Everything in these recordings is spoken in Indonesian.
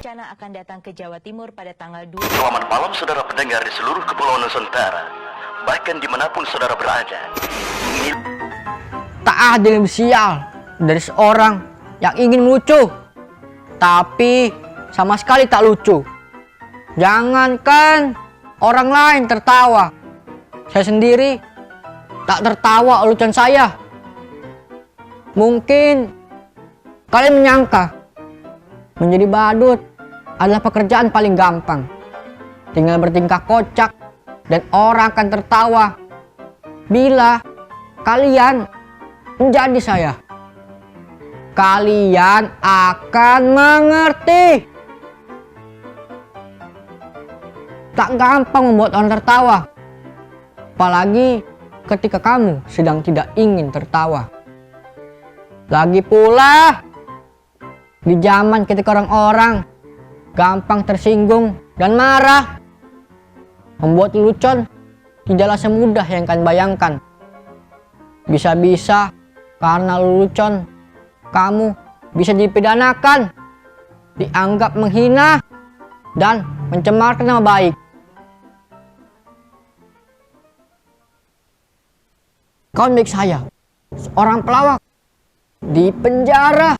berencana akan datang ke Jawa Timur pada tanggal 2. Selamat malam saudara pendengar di seluruh Kepulauan Nusantara, bahkan dimanapun saudara berada. Tak ada yang lebih sial dari seorang yang ingin lucu, tapi sama sekali tak lucu. Jangankan orang lain tertawa, saya sendiri tak tertawa lucuan saya. Mungkin kalian menyangka menjadi badut adalah pekerjaan paling gampang. Tinggal bertingkah kocak dan orang akan tertawa bila kalian menjadi saya. Kalian akan mengerti. Tak gampang membuat orang tertawa, apalagi ketika kamu sedang tidak ingin tertawa. Lagi pula di zaman ketika orang-orang gampang tersinggung dan marah, membuat lelucon tidaklah semudah yang kalian bayangkan. Bisa-bisa karena lelucon kamu bisa dipidanakan, dianggap menghina dan mencemarkan nama baik. Kawan baik saya, seorang pelawak di penjara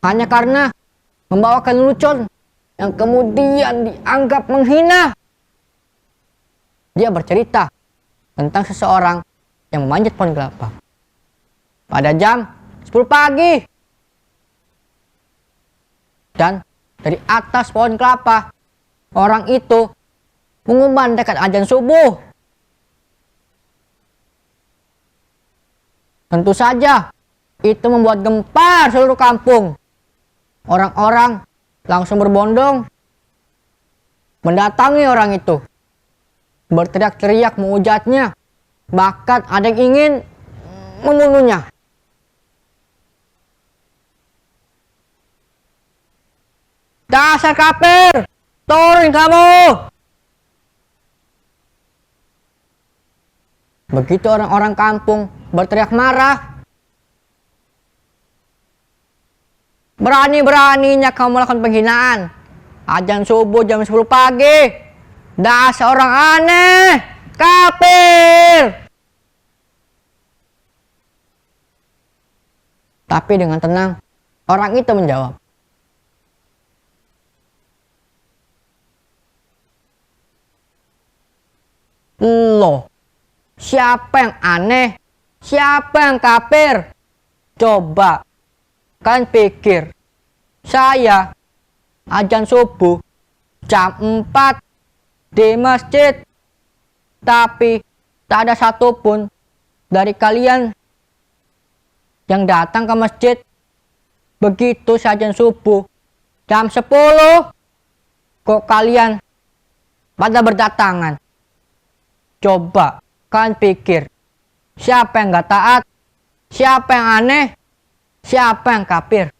hanya karena membawakan lelucon yang kemudian dianggap menghina. Dia bercerita tentang seseorang yang memanjat pohon kelapa pada jam 10 pagi. Dan dari atas pohon kelapa, orang itu mengumandangkan azan subuh. Tentu saja itu membuat gempar seluruh kampung. Orang-orang langsung berbondong mendatangi orang itu, berteriak-teriak menghujatnya, bahkan ada yang ingin membunuhnya. Dasar kafir, turun kamu! Begitu orang-orang kampung berteriak marah, berani-beraninya kamu melakukan penghinaan. Azan subuh jam 10 pagi. Dasar orang aneh, kafir. Tapi dengan tenang, orang itu menjawab, loh, siapa yang aneh? Siapa yang kafir? Coba kalian pikir, saya azan subuh jam 4 di masjid, tapi tak ada satupun dari kalian yang datang ke masjid. Begitu azan subuh jam 10, kok kalian pada berdatangan. Coba kalian pikir, siapa yang gak taat? Siapa yang aneh? Siapa yang kafir?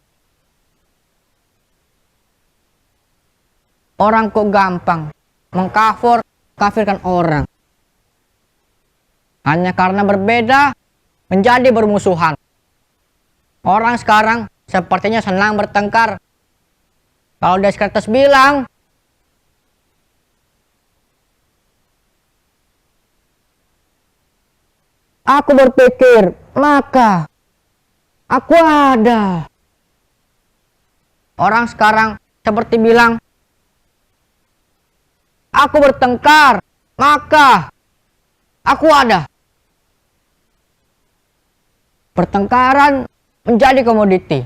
Orang kok gampang kafirkan orang. Hanya karena berbeda menjadi bermusuhan. Orang sekarang sepertinya senang bertengkar. Kalau Descartes bilang, aku berpikir, maka aku ada. Orang sekarang seperti bilang, aku bertengkar, maka aku ada. Pertengkaran menjadi komoditi,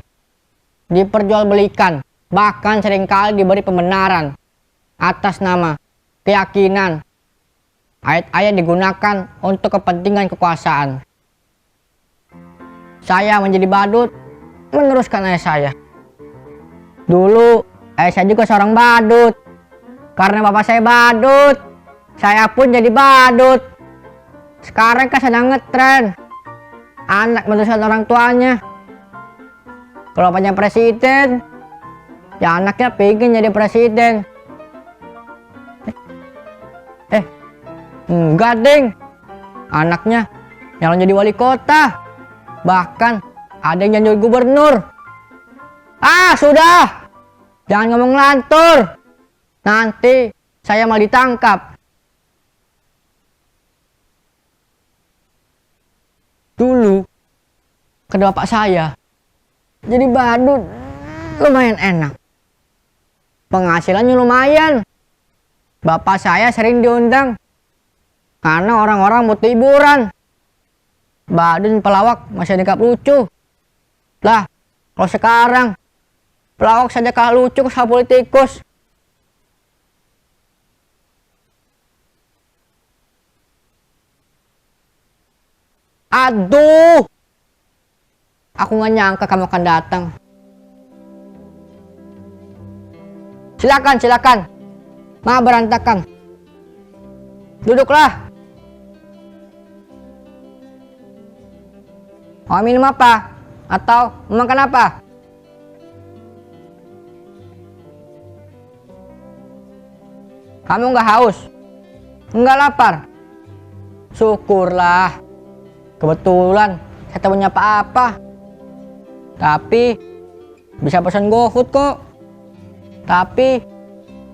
diperjualbelikan, bahkan seringkali diberi pembenaran atas nama keyakinan. Ayat-ayat digunakan untuk kepentingan kekuasaan. Saya menjadi badut meneruskan ayah saya. Dulu ayah saya juga seorang badut. Karena bapak saya badut, saya pun jadi badut. Sekarang kan sedang ngetren anak meneruskan orang tuanya. Kalau bapaknya presiden, ya anaknya pengen jadi presiden. Enggak ding, anaknya yang jadi wali kota, bahkan ada yang jadi gubernur. Ah sudah, Jangan ngomong ngelantur. Nanti saya malah ditangkap. Dulu, kata bapak saya, jadi badut lumayan enak. Penghasilannya lumayan. Bapak saya sering diundang karena orang-orang butuh hiburan. Badut pelawak masih dianggap lucu. Lah, kalau sekarang pelawak saja kalah lucu sama politikus. Aduh, aku nggak nyangka kamu akan datang. Silakan, silakan. Maaf berantakan. Duduklah. Mau minum apa? Atau mau makan apa? Kamu nggak haus? Nggak lapar? Syukurlah. Kebetulan saya tak punya apa-apa. Tapi bisa pesan GoFood kok. Tapi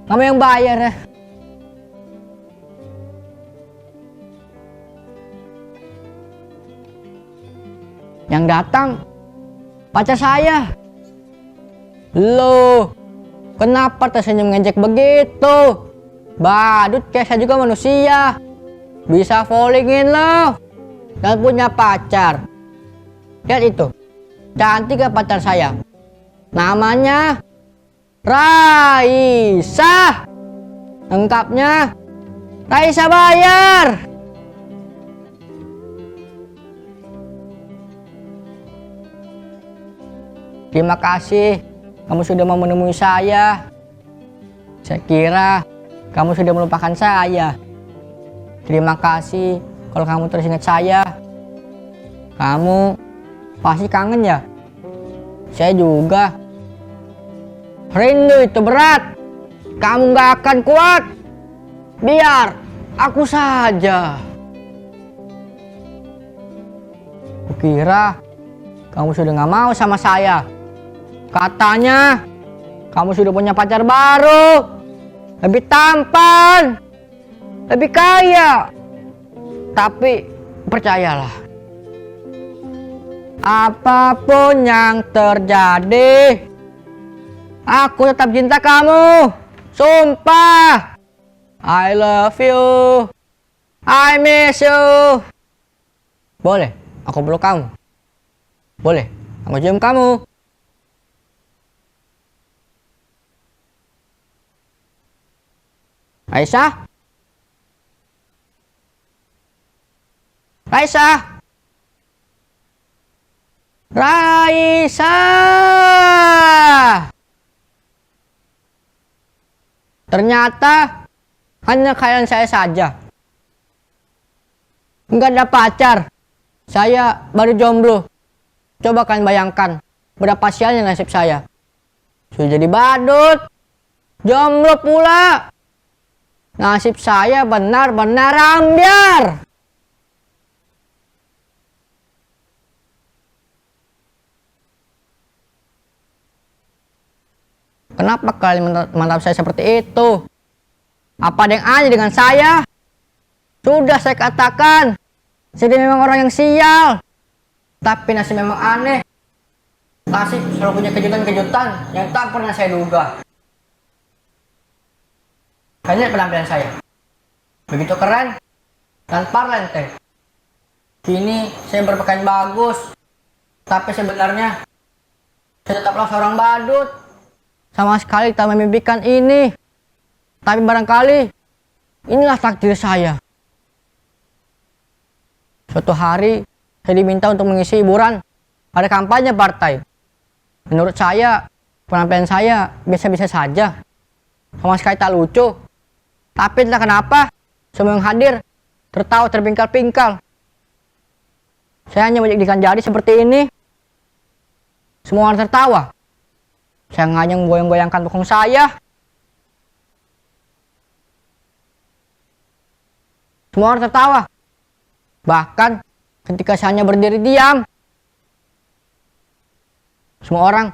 kamu yang bayar ya. Yang datang pacar saya. Loh, kenapa tersenyum ngejek begitu? Badut kayak saya juga manusia. Bisa falling in love dan punya pacar. Lihat itu, cantik gak pacar saya? Namanya Raisa. Lengkapnya Raisa Bayar. Terima kasih kamu sudah mau menemui saya. Saya kira kamu sudah melupakan saya. Terima kasih kalau kamu terus ingat saya. Kamu pasti kangen ya? Saya juga. Rindu itu berat. Kamu gak akan kuat. Biar aku saja. Kukira kamu sudah gak mau sama saya. Katanya kamu sudah punya pacar baru. Lebih tampan. Lebih kaya. Tapi percayalah, apapun yang terjadi, aku tetap cinta kamu. Sumpah. I love you. I miss you. Boleh aku peluk kamu? Boleh aku cium kamu? Aisyah? Raisa. Raisa. Ternyata hanya kalian saya saja. Enggak ada pacar. Saya baru jomblo. Coba kalian bayangkan berapa sialnya nasib saya. Sudah jadi badut. Jomblo pula. Nasib saya benar-benar ambyar. Kenapa kalian menatap saya seperti itu? Apa ada yang aneh dengan saya? Sudah saya katakan, saya memang orang yang sial. Tapi nasib memang aneh. Nasib selalu punya kejutan-kejutan yang tak pernah saya duga. Kayaknya penampilan saya begitu keren dan parlente. Kini saya berpakaian bagus, tapi sebenarnya saya tetaplah seorang badut. Sama sekali tak memimpikan ini. Tapi barangkali inilah takdir saya. Suatu hari saya diminta untuk mengisi hiburan pada kampanye partai. Menurut saya penampilan saya biasa-biasa saja. Sama sekali tak lucu. Tapi entah kenapa semua yang hadir tertawa terpingkal-pingkal. Saya hanya menjadikan jari seperti ini. Semua orang tertawa. Saya hanya menggoyang-goyangkan punggung saya. Semua orang tertawa. Bahkan ketika saya hanya berdiri diam, semua orang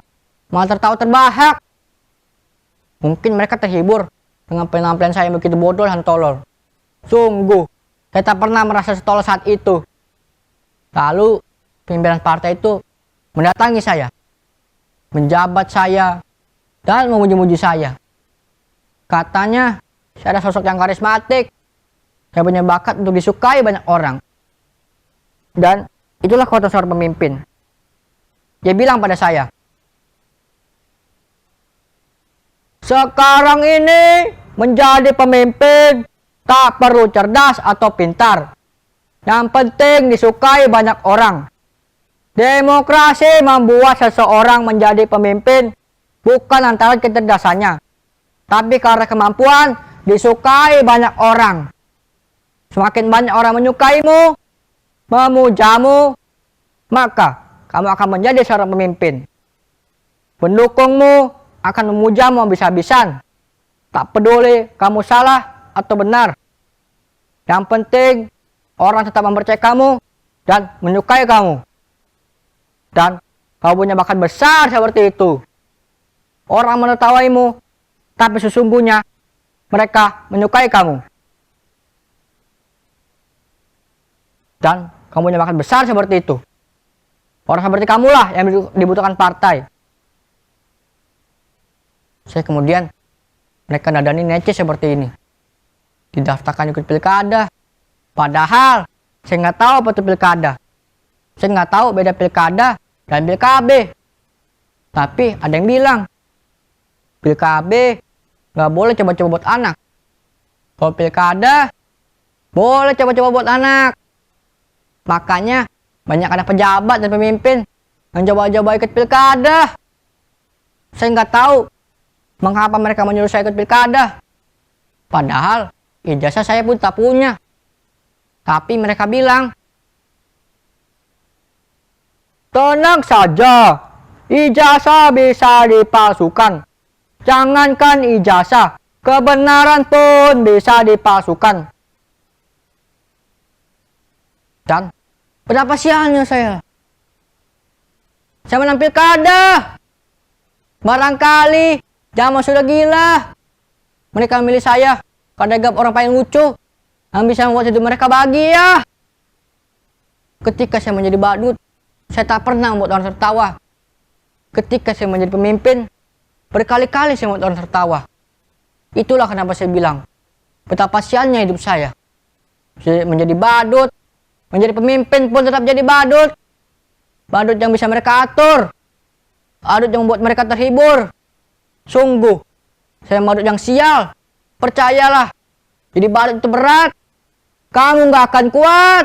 malah tertawa terbahak. Mungkin mereka terhibur dengan penampilan saya yang begitu bodoh dan tolol. Sungguh, saya tak pernah merasa setolol saat itu. Lalu, pimpinan partai itu mendatangi saya, menjabat saya, dan memuji-muji saya. Katanya, saya adalah sosok yang karismatik, saya punya bakat untuk disukai banyak orang. Dan itulah kata seorang pemimpin. Dia bilang pada saya, sekarang ini menjadi pemimpin tak perlu cerdas atau pintar. Yang penting disukai banyak orang. Demokrasi membuat seseorang menjadi pemimpin bukan antara kecerdasannya, tapi karena kemampuan disukai banyak orang. Semakin banyak orang menyukaimu, memujamu, maka kamu akan menjadi seorang pemimpin. Pendukungmu akan memujamu habis-habisan. Tak peduli kamu salah atau benar. Yang penting orang tetap mempercayai kamu dan menyukai kamu. Dan kamu punya bakat besar seperti itu. Orang menertawaimu, tapi sesungguhnya mereka menyukai kamu. Dan kamu punya bakat besar seperti itu. Orang seperti kamulah yang dibutuhkan partai. Saya kemudian, mereka nadani necis seperti ini. Didaftarkan ikut pilkada. Padahal, saya nggak tahu apa itu pilkada. Saya nggak tahu beda pilkada dan PKB. Tapi ada yang bilang, PKB nggak boleh coba-coba buat anak. Kalau pilkada, boleh coba-coba buat anak. Makanya, banyak anak pejabat dan pemimpin yang coba-coba ikut pilkada. Saya nggak tahu mengapa mereka menyuruh saya ikut pilkada. Padahal ijazah saya pun tak punya. Tapi mereka bilang, tenang saja, ijazah bisa dipalsukan. Jangankan ijazah, kebenaran pun bisa dipalsukan. Dan berapa sialnya saya? Saya menang pilkada. Barangkali zaman sudah gila. Mereka memilih saya karena dianggap orang paling lucu yang bisa membuat hidup mereka bahagia. Ketika saya menjadi badut, saya tak pernah membuat orang tertawa. Ketika saya menjadi pemimpin, berkali-kali saya membuat orang tertawa. Itulah kenapa saya bilang, betapa sialnya hidup saya. Saya menjadi badut, menjadi pemimpin pun tetap jadi badut. Badut yang bisa mereka atur. Badut yang membuat mereka terhibur. Sungguh, saya badut yang sial. Percayalah, jadi badut itu berat. Kamu nggak akan kuat.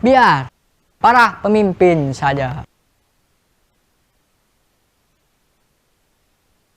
Biar para pemimpin saja.